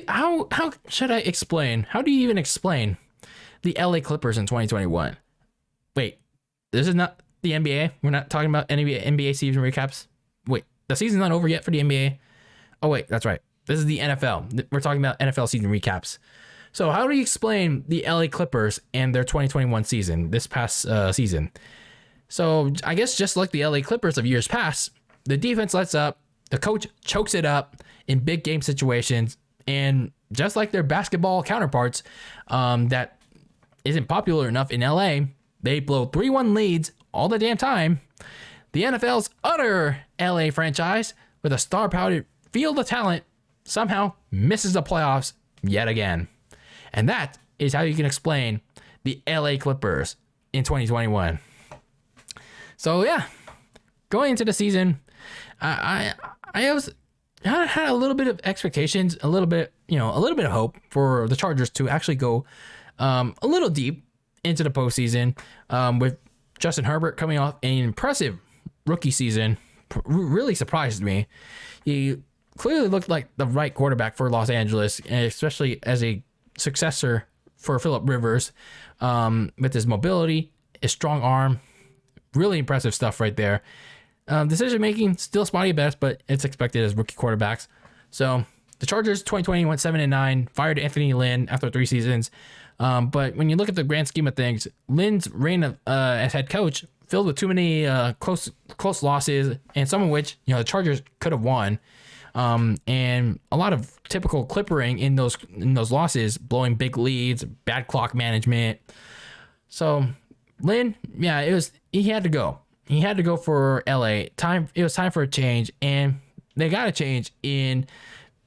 how should I explain? How do you even explain the LA Clippers in 2021? Wait, this is not the NBA. We're not talking about any NBA season recaps. Wait, the season's not over yet for the NBA. Oh wait, that's right. This is the NFL. We're talking about NFL season recaps. So how do you explain the LA Clippers and their 2021 season, this past season? So I guess just like the LA Clippers of years past, the defense lets up, the coach chokes it up in big game situations, and just like their basketball counterparts that isn't popular enough in LA, they blow 3-1 leads all the damn time. The NFL's other LA franchise with a star-powered field of talent somehow misses the playoffs yet again. And that is how you can explain the LA Clippers in 2021. So yeah, going into the season, I had a little bit of expectations, a little bit of hope for the Chargers to actually go a little deep into the postseason with Justin Herbert coming off an impressive rookie season. Really surprised me. He clearly looked like the right quarterback for Los Angeles, and especially as a successor for Phillip Rivers, with his mobility, his strong arm. Really impressive stuff right there. Decision making still spotty at best, but it's expected as rookie quarterbacks. So the Chargers 2020 went 7-9, fired Anthony Lynn after 3 seasons. But when you look at the grand scheme of things, Lynn's reign as head coach filled with too many close losses, and some of which the Chargers could have won. And a lot of typical clippering in those losses, blowing big leads, bad clock management. So Lynn, he had to go. He had to go for LA. It was time for a change, and they got a change in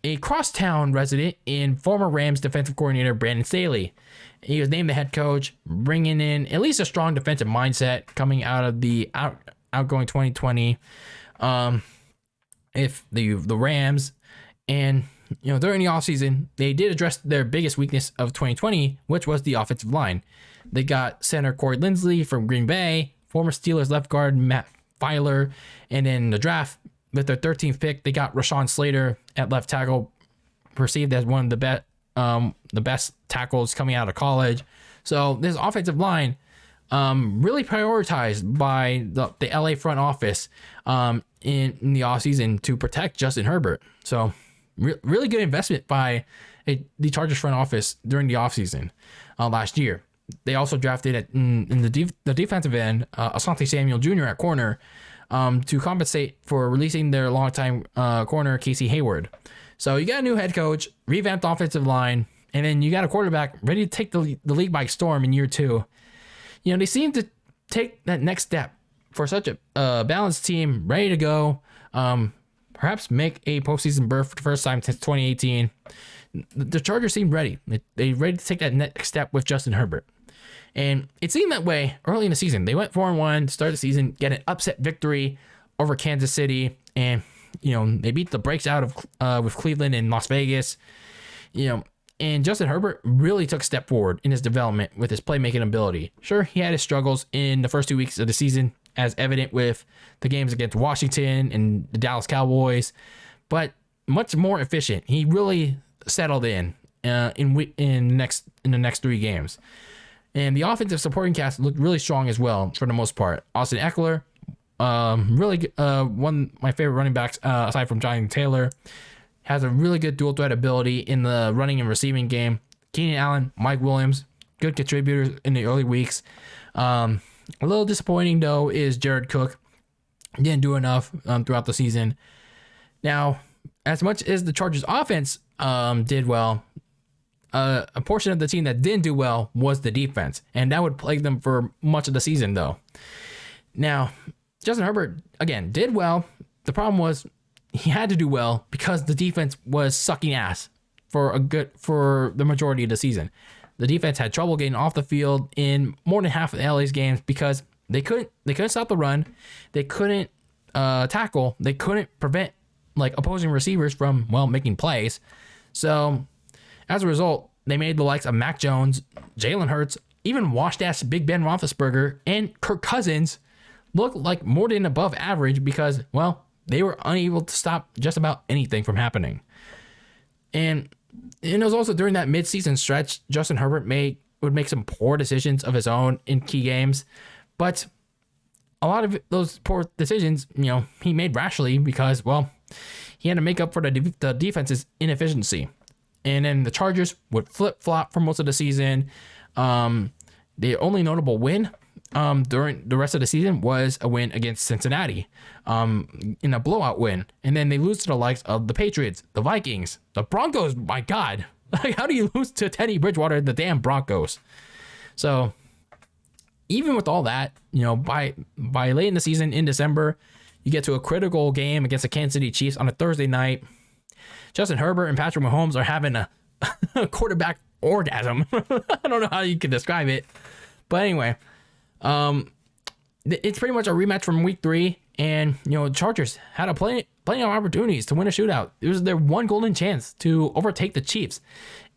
a crosstown resident in former Rams defensive coordinator Brandon Staley. He was named the head coach, bringing in at least a strong defensive mindset coming out of the outgoing 2020. If the Rams, and during the offseason, they did address their biggest weakness of 2020, which was the offensive line. They got center Corey Linsley from Green Bay, former Steelers left guard Matt Filer, and in the draft with their 13th pick, they got Rashawn Slater at left tackle, perceived as one of the best tackles coming out of college. So this offensive line, really prioritized by the LA front office in the offseason to protect Justin Herbert. So really good investment by the Chargers front office during the offseason last year. They also drafted in the defensive end Asante Samuel Jr. at corner to compensate for releasing their longtime corner Casey Hayward. So you got a new head coach, revamped offensive line, and then you got a quarterback ready to take the league by storm in year 2. They seem to take that next step for such a balanced team, ready to go, perhaps make a postseason berth for the first time since 2018. The Chargers seemed ready. They ready to take that next step with Justin Herbert. And it seemed that way early in the season. They went 4-1, started the season, get an upset victory over Kansas City, and they beat the brakes out of with Cleveland and Las Vegas. And Justin Herbert really took a step forward in his development with his playmaking ability. Sure, he had his struggles in the first 2 weeks of the season, as evident with the games against Washington and the Dallas Cowboys, but much more efficient. He really settled in the next 3 games. And the offensive supporting cast looked really strong as well for the most part. Austin Eckler, really one of my favorite running backs aside from Jonathan Taylor, has a really good dual threat ability in the running and receiving game. Keenan Allen, Mike Williams, good contributors in the early weeks. A little disappointing though is Jared Cook. Didn't do enough throughout the season. Now, as much as the Chargers offense did well, a portion of the team that didn't do well was the defense, and that would plague them for much of the season though. Now, Justin Herbert, again, did well. The problem was he had to do well because the defense was sucking ass for the majority of the season. The defense had trouble getting off the field in more than half of LA's games because they couldn't stop the run, they couldn't tackle, they couldn't prevent opposing receivers from making plays. So as a result, they made the likes of Mac Jones, Jalen Hurts, even washed-ass Big Ben Roethlisberger, and Kirk Cousins look like more than above average because, they were unable to stop just about anything from happening. And And it was also during that midseason stretch, Justin Herbert would make some poor decisions of his own in key games, but a lot of those poor decisions, he made rashly because, well, he had to make up for the defense's inefficiency. And then the Chargers would flip-flop for most of the season. The only notable win during the rest of the season was a win against Cincinnati in a blowout win. And then they lose to the likes of the Patriots, the Vikings, the Broncos. My God. Like, how do you lose to Teddy Bridgewater and the damn Broncos? So even with all that, by late in the season in December, you get to a critical game against the Kansas City Chiefs on a Thursday night. Justin Herbert and Patrick Mahomes are having a quarterback orgasm. I don't know how you can describe it. But anyway, it's pretty much a rematch from week 3. And, Chargers had plenty of opportunities to win a shootout. It was their one golden chance to overtake the Chiefs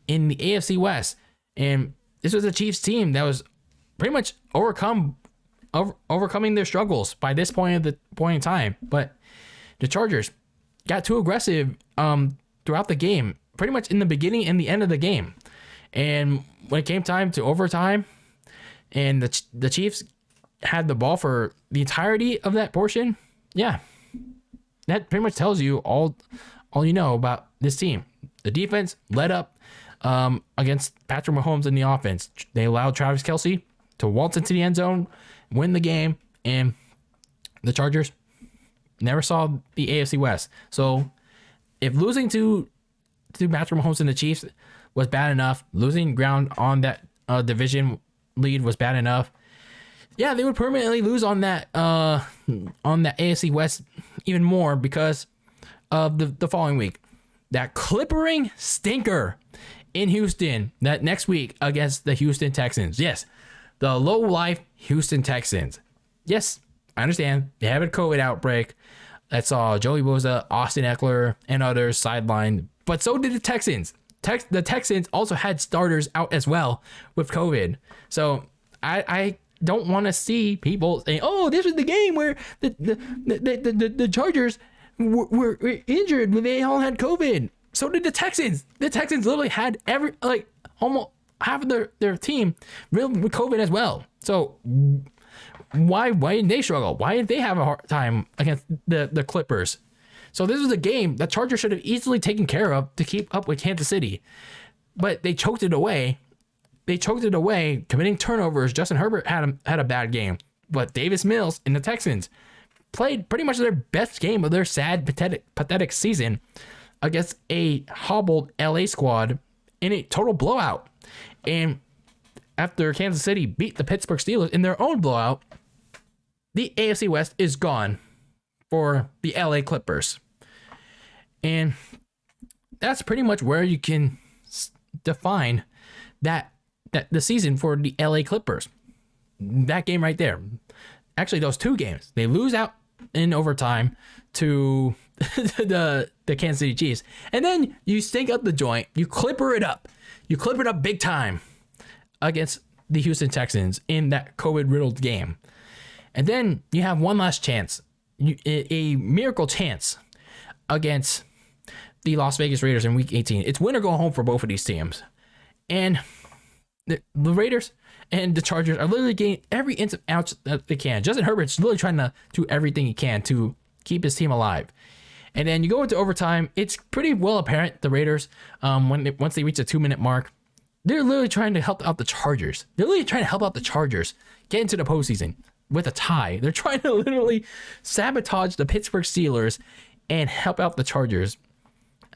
in the AFC West. And this was a Chiefs team that was pretty much overcoming their struggles by this point in time. But the Chargers got too aggressive throughout the game, pretty much in the beginning and the end of the game. And when it came time to overtime, and the Chiefs had the ball for the entirety of that portion, yeah, that pretty much tells you all you know about this team. The defense led up against Patrick Mahomes in the offense. They allowed Travis Kelce to waltz into the end zone, win the game, and the Chargers never saw the AFC West. So if losing to Patrick Mahomes and the Chiefs was bad enough, losing ground on that division lead was bad enough, yeah, they would permanently lose on that AFC West even more because of the following week. That clippering stinker in Houston that next week against the Houston Texans. Yes, the low-life Houston Texans. Yes, I understand. They have a COVID outbreak that saw Joey Bosa, Austin Eckler, and others sidelined. But so did the Texans. The Texans also had starters out as well with COVID. So I don't want to see people saying, "Oh, this was the game where the Chargers were injured when they all had COVID." So did the Texans. The Texans literally had almost half of their team with COVID as well. So why didn't they struggle? Why didn't they have a hard time against the Clippers? So this was a game that Chargers should have easily taken care of to keep up with Kansas City. But they choked it away. Committing turnovers. Justin Herbert had a bad game. But Davis Mills and the Texans played pretty much their best game of their sad, pathetic season against a hobbled LA squad in a total blowout. And after Kansas City beat the Pittsburgh Steelers in their own blowout, the AFC West is gone for the LA Clippers. And that's pretty much where you can define that the season for the LA Clippers. That game right there. Actually, those two games. They lose out in overtime to the Kansas City Chiefs. And then you stink up the joint. You clipper it up. You clip it up big time against the Houston Texans in that COVID-riddled game. And then you have one last chance, a miracle chance against the Las Vegas Raiders in Week 18. It's win or go home for both of these teams. And the Raiders and the Chargers are literally getting every inch of outs that they can. Justin Herbert's literally trying to do everything he can to keep his team alive. And then you go into overtime. It's pretty well apparent the Raiders, once they reach the 2-minute mark, they're literally trying to help out the Chargers. Get into the postseason with a tie. They're trying to literally sabotage the Pittsburgh Steelers and help out the Chargers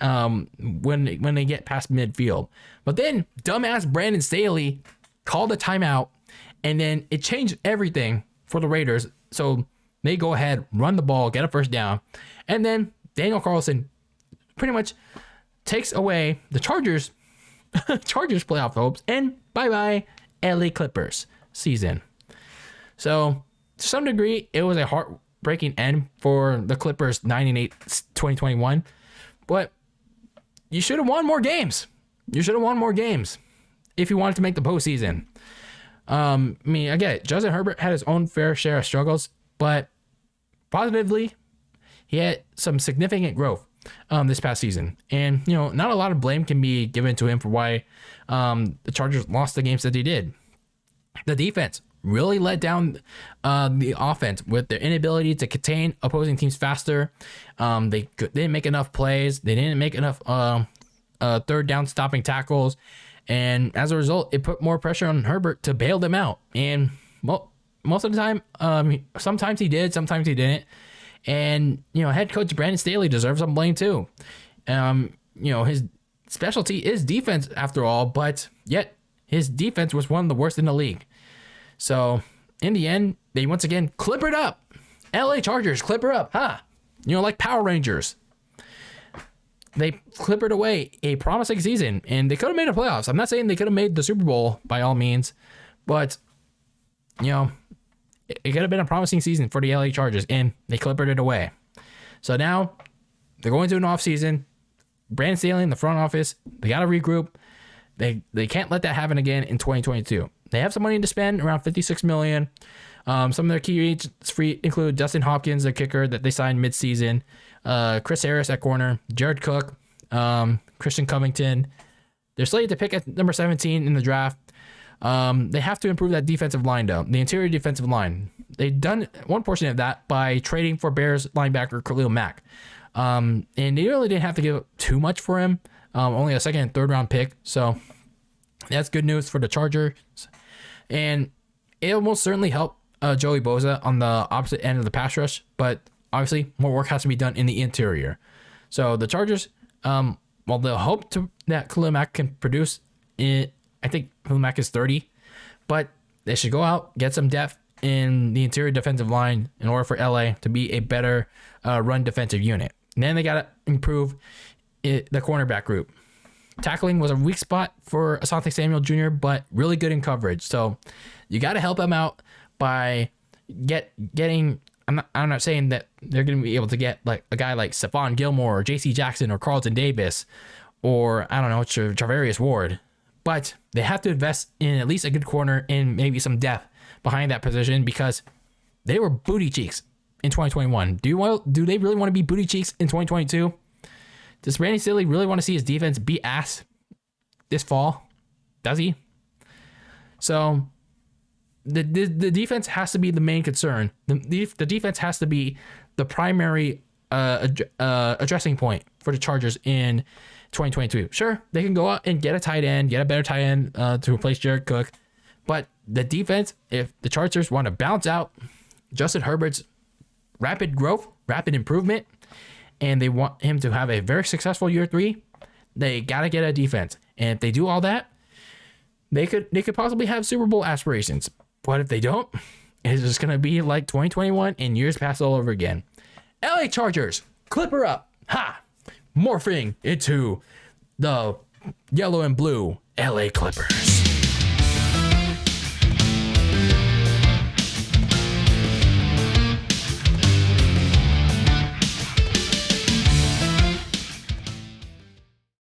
when they get past midfield. But then dumbass Brandon Staley called a timeout, and then it changed everything for the Raiders. So they go ahead, run the ball, get a first down, and then Daniel Carlson pretty much takes away the Chargers playoff hopes, and bye-bye LA Clippers season. So to some degree, it was a heartbreaking end for the Clippers 9-8 2021, but you should have won more games. If you wanted to make the postseason. I mean, I get it. Justin Herbert had his own fair share of struggles, but positively, he had some significant growth. this past season. And, not a lot of blame can be given to him for why the Chargers lost the games that they did. The defense really let down the offense with their inability to contain opposing teams faster. They didn't make enough plays. They didn't make enough third down stopping tackles. And as a result, it put more pressure on Herbert to bail them out. And most of the time, sometimes he did, sometimes he didn't. And, head coach Brandon Staley deserves some blame too. His specialty is defense after all, but yet his defense was one of the worst in the league. So in the end, they once again clippered up. LA Chargers clipper up, huh? Like Power Rangers. They clippered away a promising season, and they could have made the playoffs. I'm not saying they could have made the Super Bowl by all means, but it could have been a promising season for the LA Chargers, and they clippered it away. So now they're going to an off season. Brandon Staley in the front office, they got to regroup. They can't let that happen again in 2022. They have some money to spend, around $56 million. Some of their key agents free include Justin Hopkins, their kicker that they signed mid-season, Chris Harris at corner, Jared Cook, Christian Covington. They're slated to pick at number 17 in the draft. They have to improve that defensive line, though, the interior defensive line. They've done one portion of that by trading for Bears linebacker Khalil Mack. And they really didn't have to give too much for him, only a second and third round pick. So that's good news for the Chargers. And it will most certainly help Joey Bosa on the opposite end of the pass rush, but obviously more work has to be done in the interior. So the Chargers, while they'll hope that Khalil Mack can produce, I think Khalil Mack is 30, but they should go out, get some depth in the interior defensive line in order for LA to be a better run defensive unit. And then they got to improve the cornerback group. Tackling was a weak spot for Asante Samuel Jr., but really good in coverage. So you got to help them out by getting. I'm not saying that they're going to be able to get like a guy like Stephon Gilmore or J.C. Jackson or Carlton Davis or I don't know Travarius Ward, but they have to invest in at least a good corner and maybe some depth behind that position because they were booty cheeks in 2021. Do they really want to be booty cheeks in 2022? Does Brandon Staley really want to see his defense beat ass this fall? Does he? So the defense has to be the main concern. The defense has to be the primary addressing point for the Chargers in 2022. Sure, they can go out and get a tight end, get a better tight end to replace Jared Cook. But the defense, if the Chargers want to bounce out Justin Herbert's rapid growth, rapid improvement, and they want him to have a very successful year 3, they got to get a defense. And if they do all that, they could possibly have Super Bowl aspirations. But if they don't, it's just going to be like 2021 and years past all over again. LA Chargers, clipper up. Ha! Morphing into the yellow and blue LA Clippers.